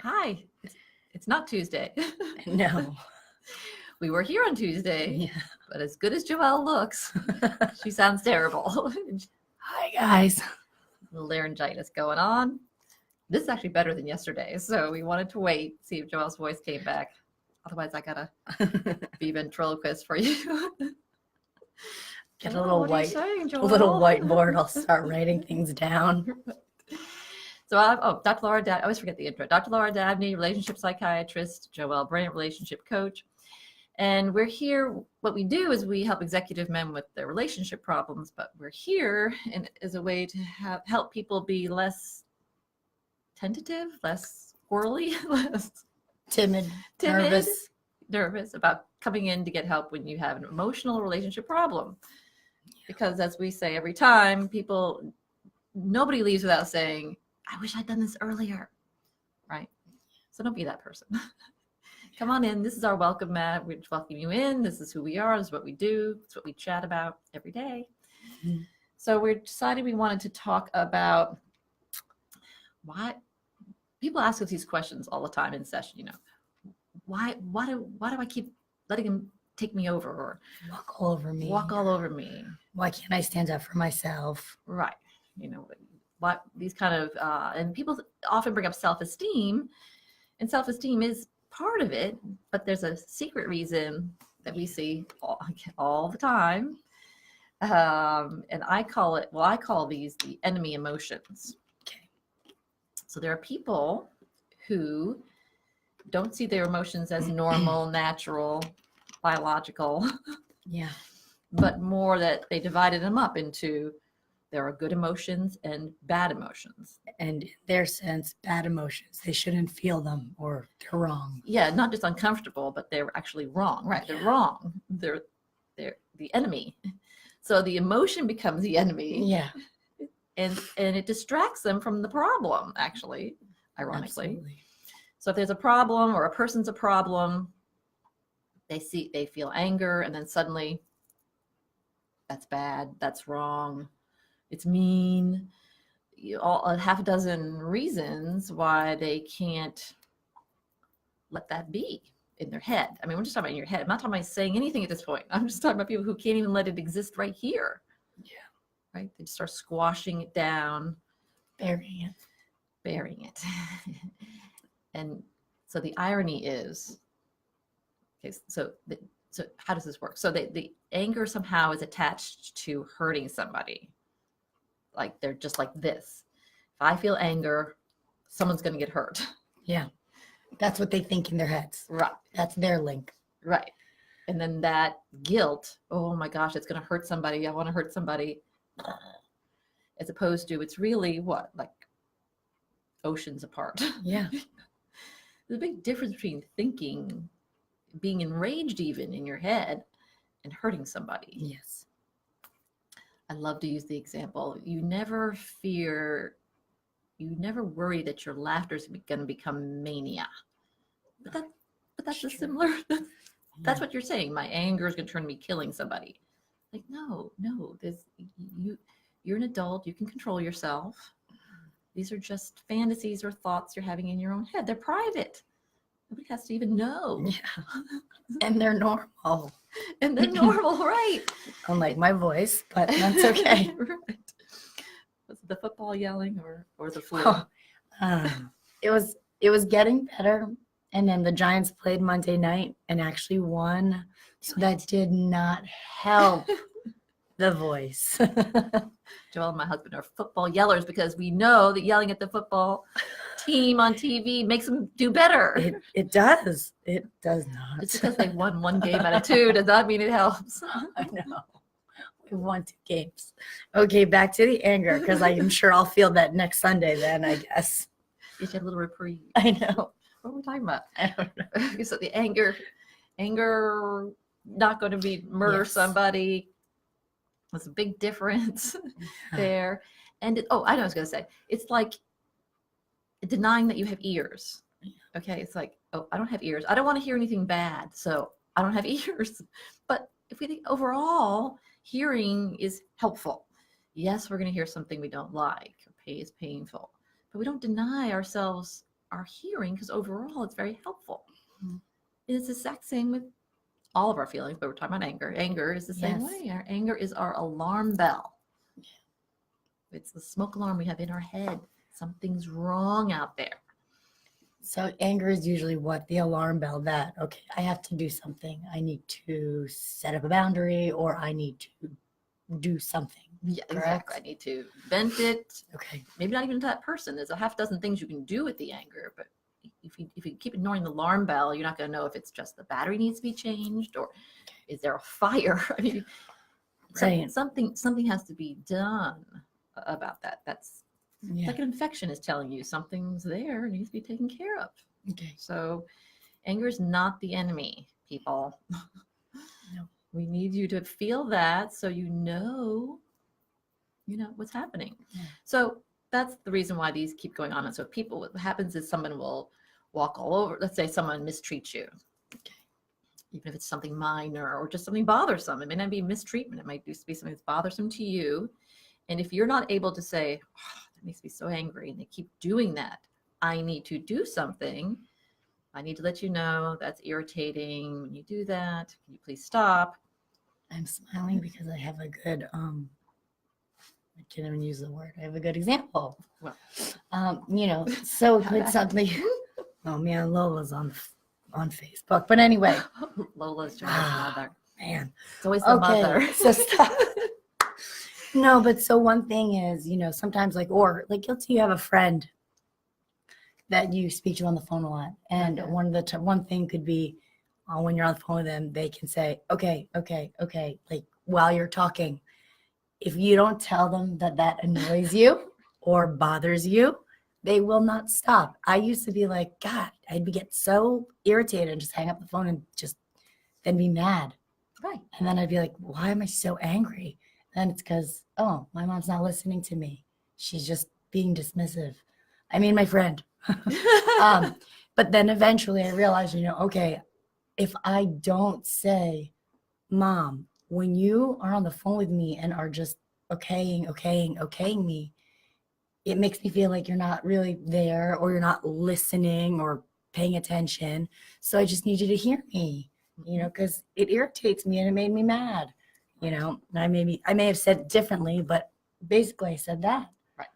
Hi, it's not Tuesday. No. We were here on Tuesday, Yeah. but as good as Joelle looks, she sounds terrible. Hi, guys. Laryngitis going on. This is actually better than yesterday, so we wanted to wait, see if Joelle's voice came back. Otherwise, I gotta be ventriloquist for you. Get a little What are you saying, a little Joelle? whiteboard. I'll start writing things down. So Dr. Laura Dabney, I always forget the intro. Dr. Laura Dabney, relationship psychiatrist, Joelle Brant, relationship coach. And we're here, what we do is we help executive men with their relationship problems, but we're here as a way to help people be less tentative, less squirrely, less Timid, nervous about coming in to get help when you have an emotional relationship problem. Because as we say every time, nobody leaves without saying, I wish I'd done this earlier, right? So don't be that person. Come on in. This is our welcome mat. We welcome you in. This is who we are. This is what we do. It's what we chat about every day. Mm-hmm. So we decided we wanted to talk about why people ask us these questions all the time in session. You know, why do I keep letting him take me over or walk all over me? Why can't I stand up for myself? Right. You know, what these kind of and people often bring up self-esteem, and self-esteem is part of it, but there's a secret reason that we see all the time, and I call these the enemy emotions. Okay. So there are people who don't see their emotions as normal, natural, biological, but more that they divided them up into there are good emotions and bad emotions. And in their sense, bad emotions, they shouldn't feel them or they're wrong. Yeah, not just uncomfortable, but they're actually wrong. Right, they're wrong. They're the enemy. So the emotion becomes the enemy. Yeah. And it distracts them from the problem, actually, ironically. Absolutely. So if there's a problem or a person's a problem, they feel anger, and then suddenly that's bad, that's wrong, it's mean, a half a dozen reasons why they can't let that be in their head. I mean, we're just talking about in your head. I'm not talking about saying anything at this point. I'm just talking about people who can't even let it exist right here. Yeah. Right? They just start squashing it down. Burying it. And so the irony is, okay, so how does this work? So the anger somehow is attached to hurting somebody. Like they're just like this. If I feel anger, someone's going to get hurt. Yeah. That's what they think in their heads. Right. That's their link. Right. And then that guilt, oh my gosh, it's going to hurt somebody. I want to hurt somebody. As opposed to it's really what? Like oceans apart. Yeah. There's a big difference between thinking, being enraged even in your head, and hurting somebody. Yes. I love to use the example. You never worry that your laughter is going to become mania. But that's a similar, that's what you're saying. My anger is going to turn me killing somebody. Like, no, you're an adult. You can control yourself. These are just fantasies or thoughts you're having in your own head. They're private. Nobody has to even know. Yeah. And they're normal. Right. Unlike my voice, but that's okay. Right. Was it the football yelling or the flu? It was getting better. And then the Giants played Monday night and actually won. So that did not help the voice. Joelle and my husband are football yellers because we know that yelling at the football team on TV makes them do better. It does. It does not. Just because they won one game out of two does not mean it helps. I know. We won 2 games. Okay, back to the anger, because I am sure I'll feel that next Sunday then, I guess. You should have a little reprieve. I know. What are we talking about? I don't know. So the anger, not going to be murder somebody. There's a big difference there. And I know what I was going to say. It's like denying that you have ears. Okay, it's like, oh, I don't have ears. I don't want to hear anything bad, so I don't have ears. But if we think overall, hearing is helpful. Yes, we're going to hear something we don't like or is painful, but we don't deny ourselves our hearing, because overall it's very helpful. Mhm. It's the exact same with all of our feelings, but we're talking about anger. Anger is the same Yes. way. Our anger is our alarm bell. It's the smoke alarm we have in our head. Something's wrong out there. So anger is usually what? The alarm bell that, okay, I have to do something. I need to set up a boundary or I need to do something. Yeah, Correct? exactly. I need to vent it. Okay. Maybe not even to that person. There's a half dozen things you can do with the anger, but if you keep ignoring the alarm bell, you're not going to know if it's just the battery needs to be changed or is there a fire. I mean, Right. something has to be done about that. That's Yeah. like an infection is telling you something's there and needs to be taken care of. Okay. So anger is not the enemy, people. No. We need you to feel that so you know what's happening. Yeah. So that's the reason why these keep going on. And so what happens is someone will walk all over. Let's say someone mistreats you. Okay. Even if it's something minor or just something bothersome. It may not be mistreatment. It might just be something that's bothersome to you. And if you're not able to say, oh, that makes me so angry, and they keep doing that, I need to do something. I need to let you know that's irritating. When you do that, can you please stop? I'm smiling because I have a good, I can't even use the word. I have a good example. Well. So with something, oh man, Lola's on Facebook. But anyway. Lola's Joelle's mother. Man. It's always the mother. So stop. No, but so one thing is, sometimes or you have a friend that you speak to on the phone a lot. And Okay. one thing could be when you're on the phone with them, they can say, okay, like while you're talking. If you don't tell them that annoys you or bothers you, they will not stop. I used to be like, God, I'd get so irritated and just hang up the phone and just then be mad. Right. And then I'd be like, why am I so angry? And it's because, oh, my mom's not listening to me. She's just being dismissive. I mean, my friend. But then eventually I realized, okay, if I don't say, Mom, when you are on the phone with me and are just okaying me, it makes me feel like you're not really there or you're not listening or paying attention. So I just need you to hear me, because it irritates me and it made me mad, and I may have said it differently, but basically I said that, right.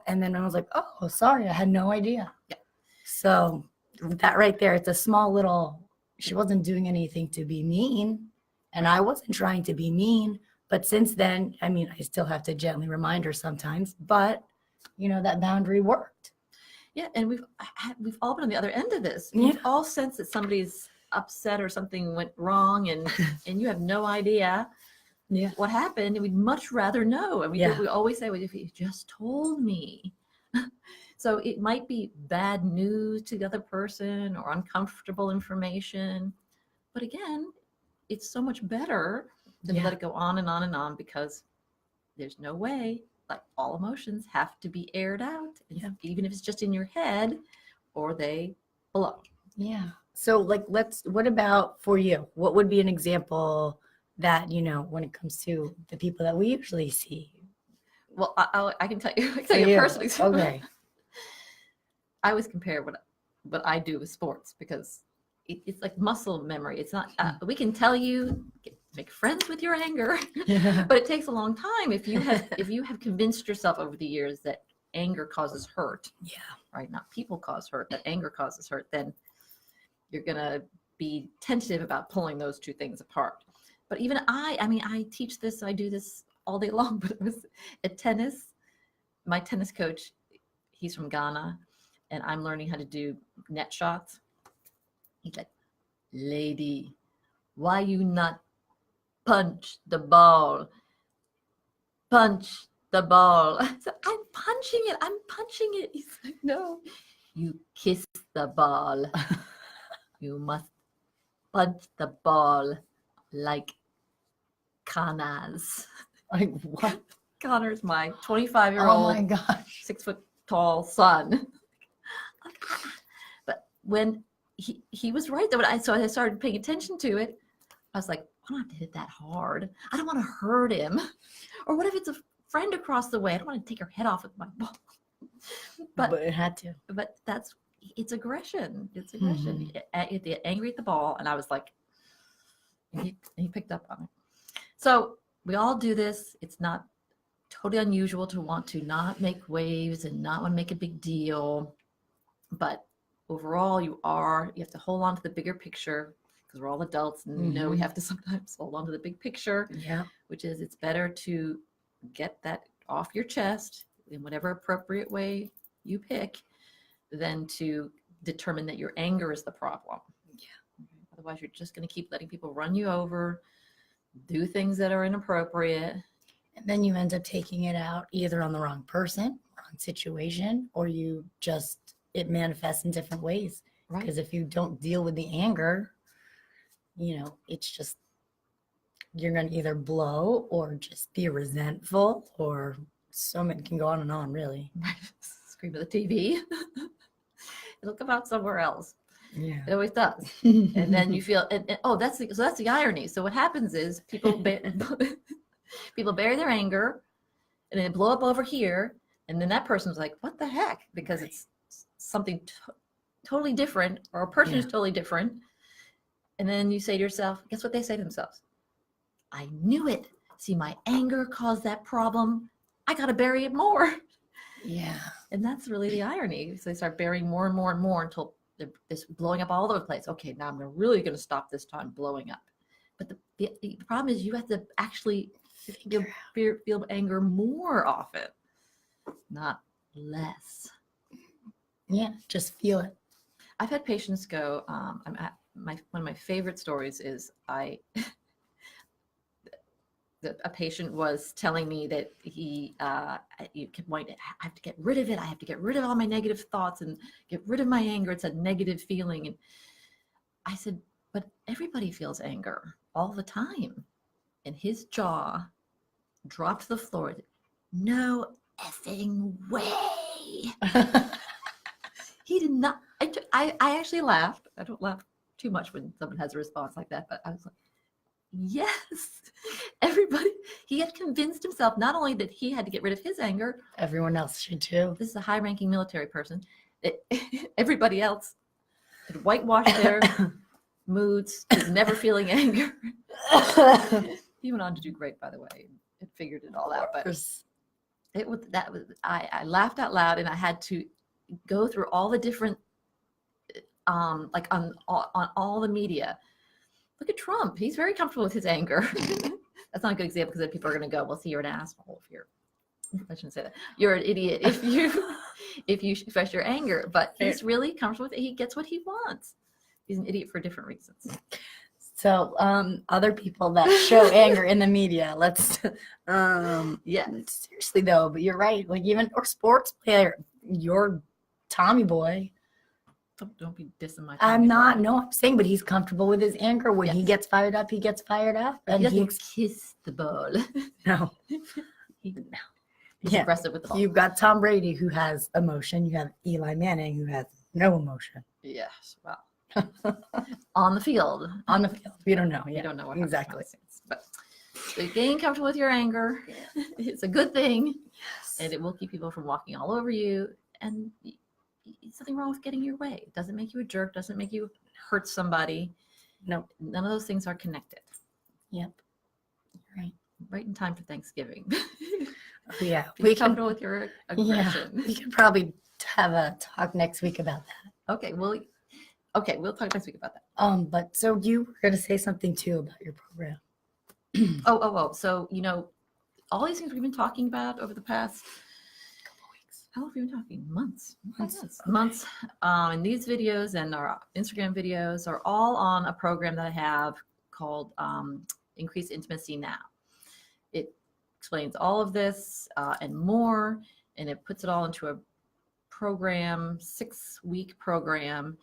And then I was like, oh, sorry, I had no idea. Yeah. So that right there, it's a small little, she wasn't doing anything to be mean. And I wasn't trying to be mean, but since then, I still have to gently remind her sometimes, but that boundary worked. Yeah, and we've all been on the other end of this. Yeah. We've all sensed that somebody's upset or something went wrong, and you have no idea what happened, and we'd much rather know. And we always say, well, if you just told me. So it might be bad news to the other person or uncomfortable information, but again, it's so much better than let it go on and on and on, because there's no way, like all emotions have to be aired out, even if it's just in your head or they blow. Yeah. So what about for you? What would be an example that, when it comes to the people that we usually see? Well, I can tell you a personal example. Okay. I always compare what I do with sports, because it's like muscle memory. It's not, we can tell you, make friends with your anger, but it takes a long time. If you have convinced yourself over the years that anger causes hurt, right? Not people cause hurt, but anger causes hurt, then you're going to be tentative about pulling those two things apart. But even I teach this, I do this all day long, but it was at tennis. My tennis coach, he's from Ghana, and I'm learning how to do net shots. He's like, lady, why you not punch the ball? Punch the ball. I said, I'm punching it. He's like, no, you kiss the ball. You must punch the ball like Connor's. Like what? Connor's my 25-year-old, oh my gosh, 6 foot tall son. But when he was right though, so I started paying attention to it. I was like, I don't have to hit that hard. I don't want to hurt him. Or what if it's a friend across the way? I don't want to take her head off with my ball. But it had to. But it's aggression. It's aggression. You get angry at the ball. And I was like, and he picked up on it. So we all do this. It's not totally unusual to want to not make waves and not want to make a big deal. But overall, you have to hold on to the bigger picture, because we're all adults and know we have to sometimes hold on to the big picture, which is it's better to get that off your chest in whatever appropriate way you pick than to determine that your anger is the problem. Otherwise, you're just going to keep letting people run you over, do things that are inappropriate. And then you end up taking it out either on the wrong person, wrong situation, or it manifests in different ways. Right. Because if you don't deal with the anger, it's just, you're going to either blow or just be resentful, or so many can go on, really. Scream at the TV. It'll come out somewhere else. Yeah. It always does. And then you feel, that's the irony. So what happens is people bury their anger, and then blow up over here, and then that person's like, what the heck? Because it's something totally different, or a person is totally different. And then you say to yourself, guess what they say to themselves? I knew it. See, my anger caused that problem. I got to bury it more. Yeah. And that's really the irony. So they start burying more and more and more until they're just blowing up all over the place. Okay, now I'm really going to stop this time blowing up. But the problem is you have to actually feel anger more often, not less. Yeah, just feel it. I've had patients go, one of my favorite stories is a patient was telling me that you kept wanting, I have to get rid of it. I have to get rid of all my negative thoughts and get rid of my anger. It's a negative feeling. And I said, but everybody feels anger all the time. And his jaw dropped to the floor. No effing way. He did not. I actually laughed. I don't laugh too much when someone has a response like that, but I was like, yes, everybody. He had convinced himself not only that he had to get rid of his anger, everyone else should too. This is a high-ranking military person. Everybody else had whitewashed their moods, was never feeling anger. He went on to do great, by the way. It figured it all out, but I laughed out loud, and I had to go through all the different, like on all the media. Look at Trump. He's very comfortable with his anger. That's not a good example, because then people are going to go, well, see, you're an asshole if you're, I shouldn't say that. You're an idiot if you express your anger. But he's really comfortable with it. He gets what he wants. He's an idiot for different reasons. So other people that show anger in the media, seriously though, but you're right. Like even or sports player, your Tommy boy. Don't be dissing my. I'm not. No, I'm saying, but he's comfortable with his anger. When he gets fired up, he gets fired up, and he doesn't kiss the ball. No, he's aggressive with the ball. You've got Tom Brady, who has emotion. You have Eli Manning, who has no emotion. Yes, well, on the field, we don't know. You don't know what exactly. But so getting comfortable with your anger, it's a good thing, and it will keep people from walking all over you. And something wrong with getting your way. It doesn't make you a jerk, doesn't make you hurt somebody. No, none of those things are connected. Yep. Right in time for Thanksgiving. Yeah. Be comfortable with your aggression. Yeah. We could probably have a talk next week about that. Okay, we'll talk next week about that. But so you were going to say something too about your program. So, all these things we've been talking about over the past how long have we been talking? Months. And these videos and our Instagram videos are all on a program that I have called Increase Intimacy Now. It explains all of this and more, and it puts it all into a program, 6-week program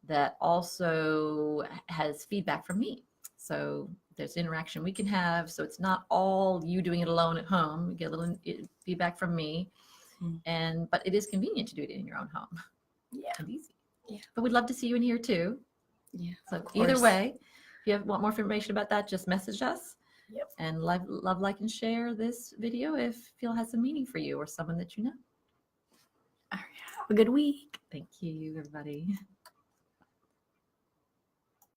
that also has feedback from me. So there's interaction we can have. So it's not all you doing it alone at home. You get a little feedback from me. But it is convenient to do it in your own home. Yeah. And easy. Yeah. But we'd love to see you in here too. Yeah. So either way, if you want more information about that, just message us. Yep. And love, like, and share this video if you feel it has some meaning for you or someone that you know. All right. a good week. Thank you, everybody.